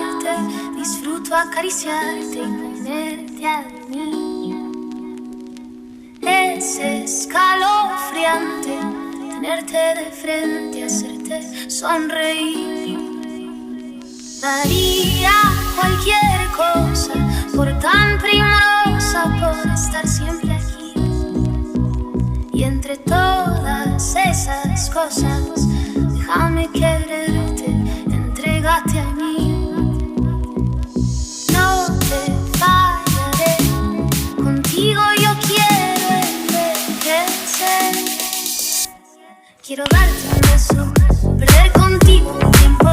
amarte, disfruto acariciarte y ponerte a dormir. Es escalofriante tenerte de frente, hacerte sonreír. Daría cualquier cosa por tan primorosa, por estar siempre aquí. Y entre todas esas cosas, déjame quererte, entrégate a mí. No te fallaré, contigo yo quiero envejecer. Quiero darte un beso, perder contigo un tiempo,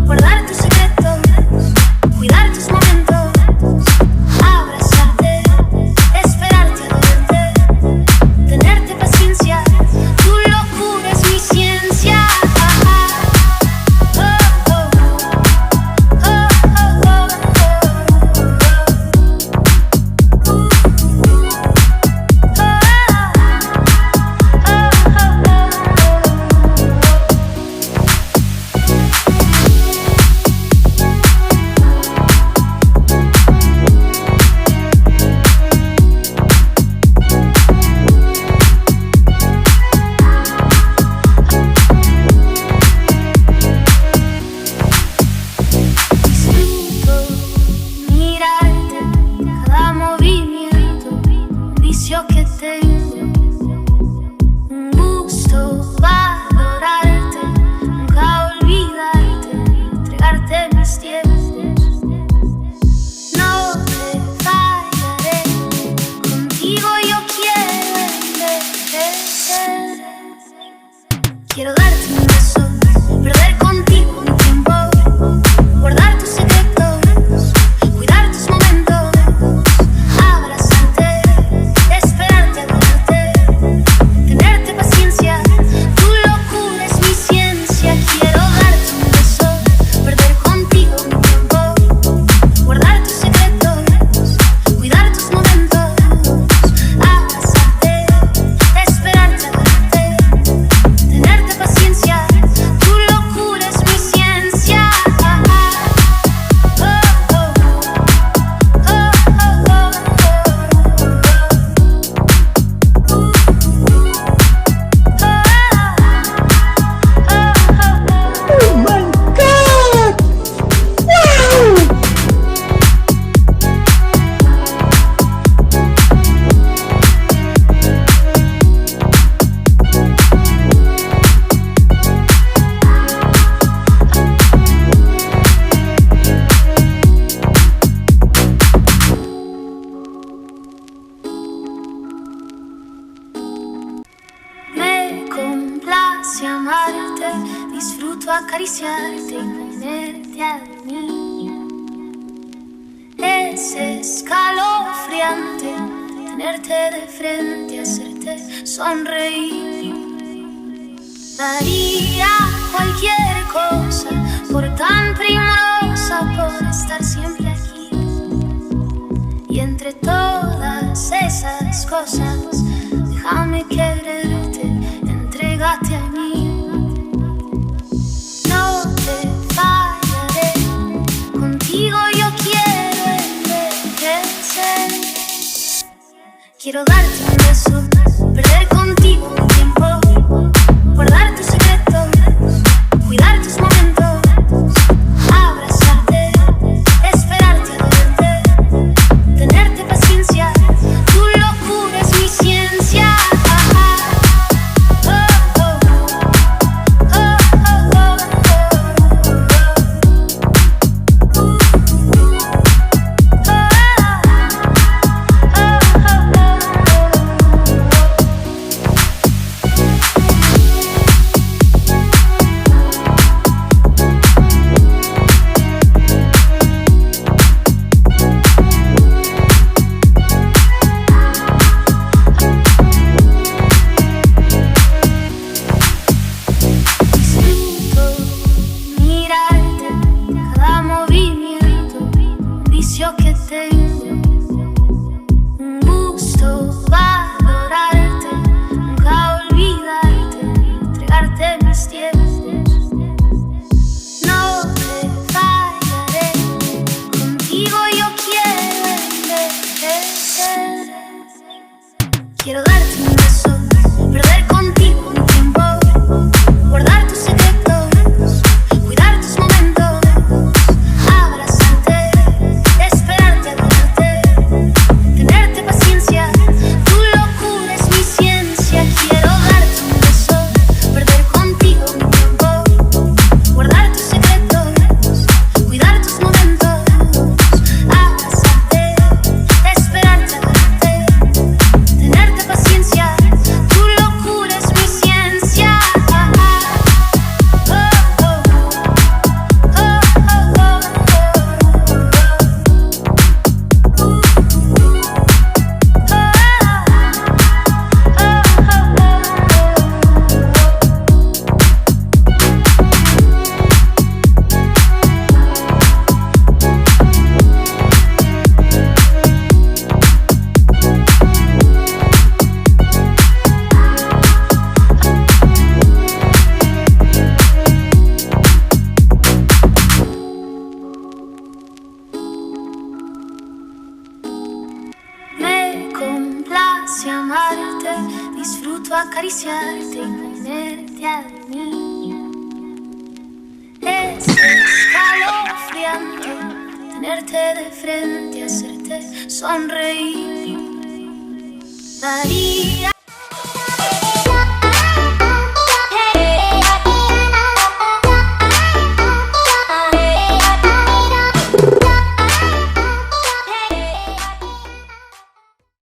guardar tus secretos, cuidar tus momentos, abrazarte, esperarte a verte, tenerte paciencia, tu locura es mi ciencia. Quiero darte un beso, perder contigo un tiempo, guardar tus secretos, cuidar tus momentos, abrazarte, esperarte a verte, tenerte paciencia, tu locura es mi ciencia. Quiero darte un beso, perder contigo un tiempo, guardar tus secretos, cuidar tus momentos, abrazarte, esperarte a verte, tenerte paciencia, tu locura es mi ciencia. Oh my God! Wow! Me complace amarte, disfruto acariciarte y ponerte a dormir. Es escalofriante tenerte de frente, hacerte sonreír. Daría cualquier cosa por tan primorosa, por estar siempre aquí. Y entre todas esas cosas, déjame quererte, entrégate a mí. No te fallaré, contigo yo quiero envejecer. Quiero darte un beso, perder contigo un tiempo, guardar tus secretos, cuidar tus momentos, abrazarte, esperarte a verte, tenerte paciencia, tu locura es mi ciencia. disfruto acariciarte y tenerte a mí. Es escalofriante tenerte de frente, hacerte sonreír. Daría